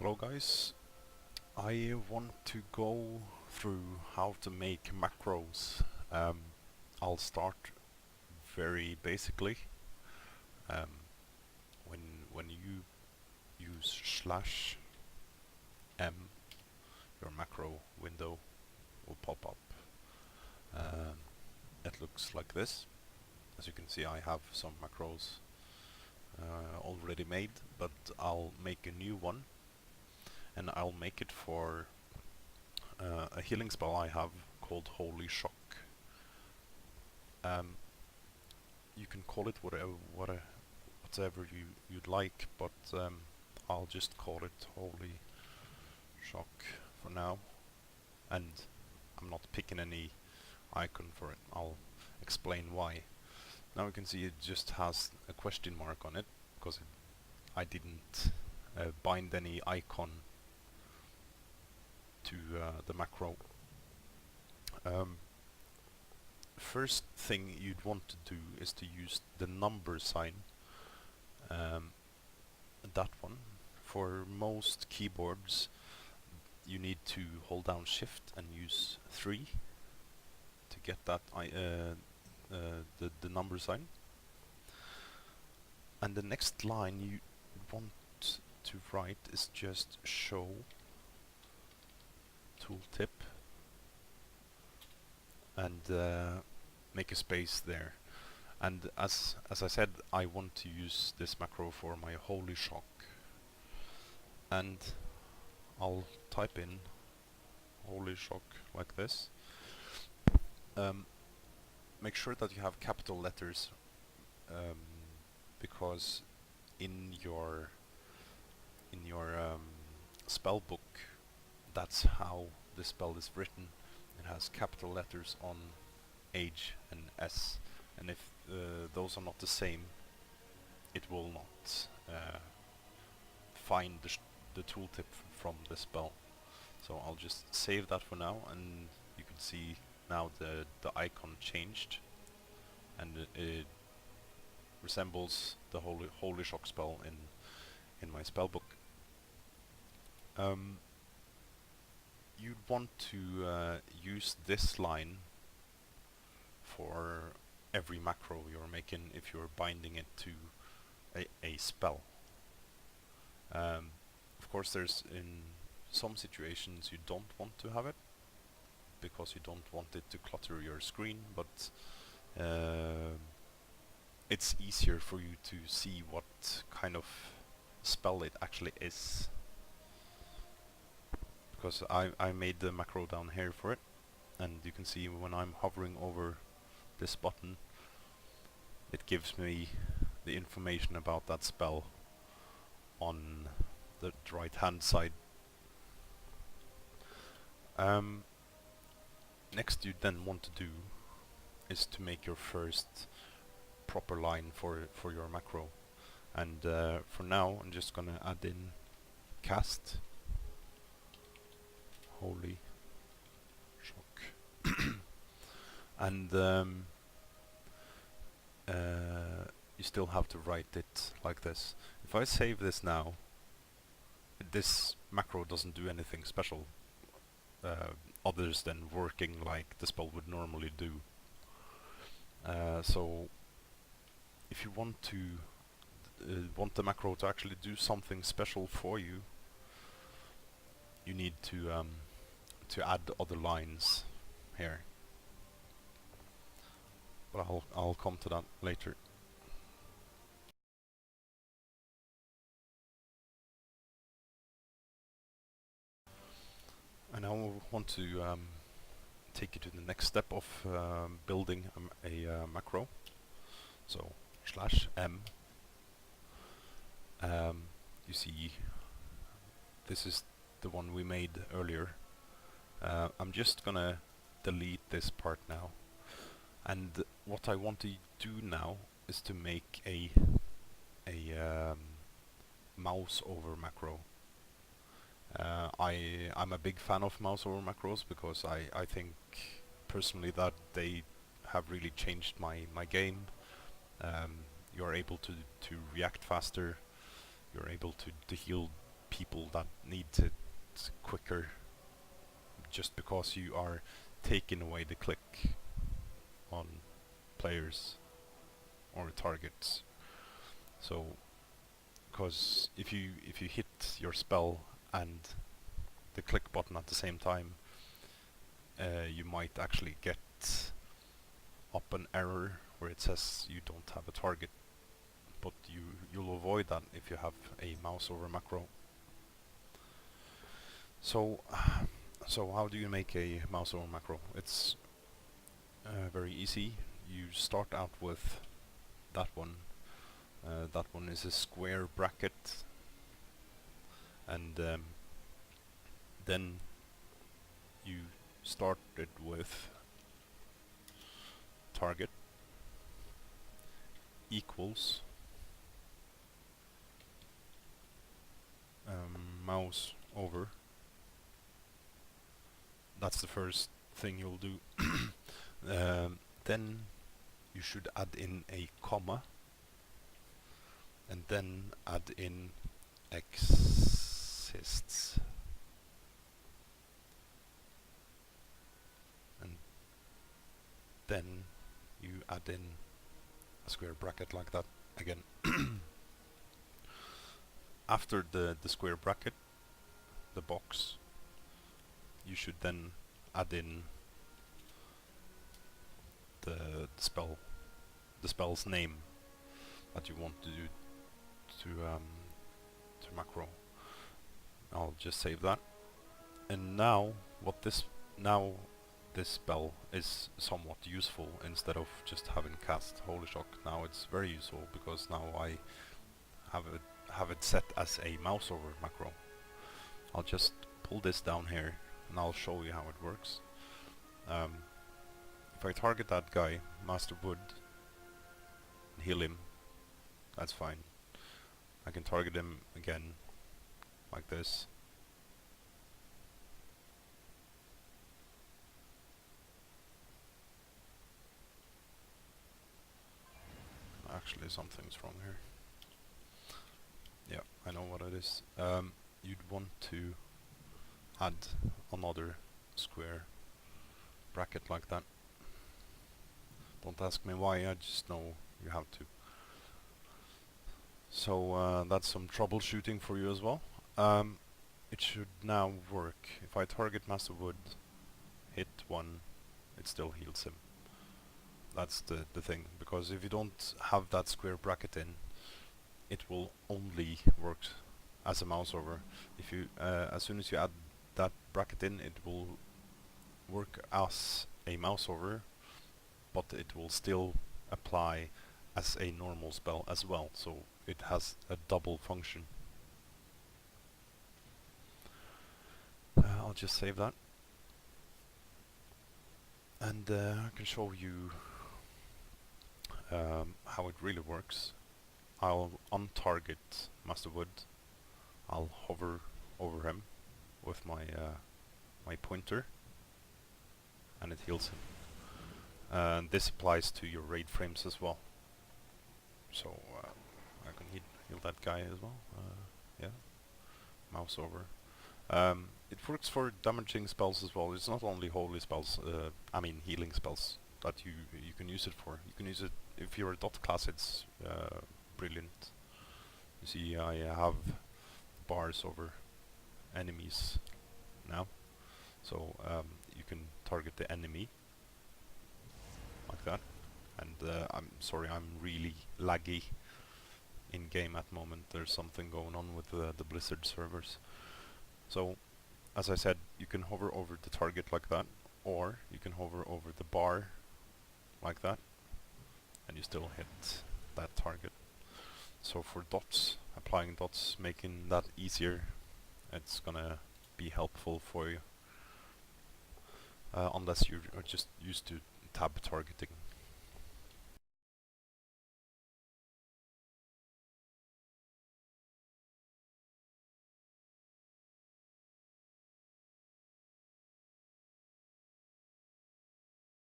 Hello guys, I want to go through how to make macros. I'll start very basically. Um, when you use /m, your macro window will pop up. It looks like this. As you can see, I have some macros already made, but I'll make a new one, and I'll make it for a healing spell I have called Holy Shock. You can call it whatever you'd like, but I'll just call it Holy Shock for now, and I'm not picking any icon for it. I'll explain why. Now you can see it just has a question mark on it because I didn't bind any icon to the macro. First thing you'd want to do is to use the number sign, that one. For most keyboards you need to hold down shift and use 3 to get that the number sign. And the next line you want to write is just show tooltip and make a space there. And as I said, I want to use this macro for my Holy Shock, and I'll type in Holy Shock like this. Make sure that you have capital letters, because in your spell book, that's how the spell is written. It has capital letters on H and S, and if those are not the same, it will not find the tooltip from the spell. So I'll just save that for now, and you can see now the icon changed, and it resembles the Holy Shock spell in my spellbook. You'd want to use this line for every macro you're making if you're binding it to a spell. Of course, there's in some situations you don't want to have it because you don't want it to clutter your screen, but it's easier for you to see what kind of spell it actually is, because I made the macro down here for it, and you can see when I'm hovering over this button, it gives me the information about that spell on the right hand side. Next you then want to do is to make your first proper line for your macro, and for now I'm just gonna add in cast Holy Shock and you still have to write it like this. If I save this now, this macro doesn't do anything special others than working like the spell would normally do. So if you want to want the macro to actually do something special for you, you need to add other lines here. But I'll come to that later. And now I want to take you to the next step of building a macro. So /m. You see, this is the one we made earlier. I'm just gonna delete this part now, and what I want to do now is to make a mouseover macro. I'm a big fan of mouseover macros because I think personally that they have really changed my game. You're able to react faster, you're able to heal people that need it quicker, just because you are taking away the click on players or targets. So, because if you hit your spell and the click button at the same time, you might actually get up an error where it says you don't have a target, but you'll avoid that if you have a mouse over macro. So how do you make a mouse over macro? It's very easy. You start out with that one. That one is a square bracket, and then you start it with target equals mouse over. That's the first thing you'll do. Then you should add in a comma, and then add in exists, and then you add in a square bracket like that again. After the square bracket, the box, you should then add in the spell's name that you want to do to macro. I'll just save that. And now this spell is somewhat useful. Instead of just having cast Holy Shock, now it's very useful because now I have it set as a mouse over macro. I'll just pull this down here and I'll show you how it works. If I target that guy, Master Wood, and heal him, that's fine. I can target him again, like this. Actually, something's wrong here. Yeah, I know what it is. You'd want to add another square bracket like that. Don't ask me why, I just know you have to. So that's some troubleshooting for you as well. It should now work. If I target Master Wood, hit one, it still heals him. That's the thing, because if you don't have that square bracket in, it will only work as a mouse over. If you as soon as you add that bracket in, it will work as a mouse over, but it will still apply as a normal spell as well, so it has a double function. I'll just save that, and I can show you how it really works. I'll untarget Master Wood. I'll hover over him with my my pointer, and it heals him. And this applies to your raid frames as well. So I can heal that guy as well. Yeah, mouse over. It works for damaging spells as well. It's not only holy spells. I mean healing spells that you can use it for. You can use it if you're a dot class. It's brilliant. You see, I have bars over enemies now, so you can target the enemy like that. And I'm sorry, I'm really laggy in game at the moment. There's something going on with the Blizzard servers. So, as I said, you can hover over the target like that, or you can hover over the bar like that, and you still hit that target. So for dots, applying dots, making that easier, it's gonna be helpful for you. Unless you're just used to tab targeting.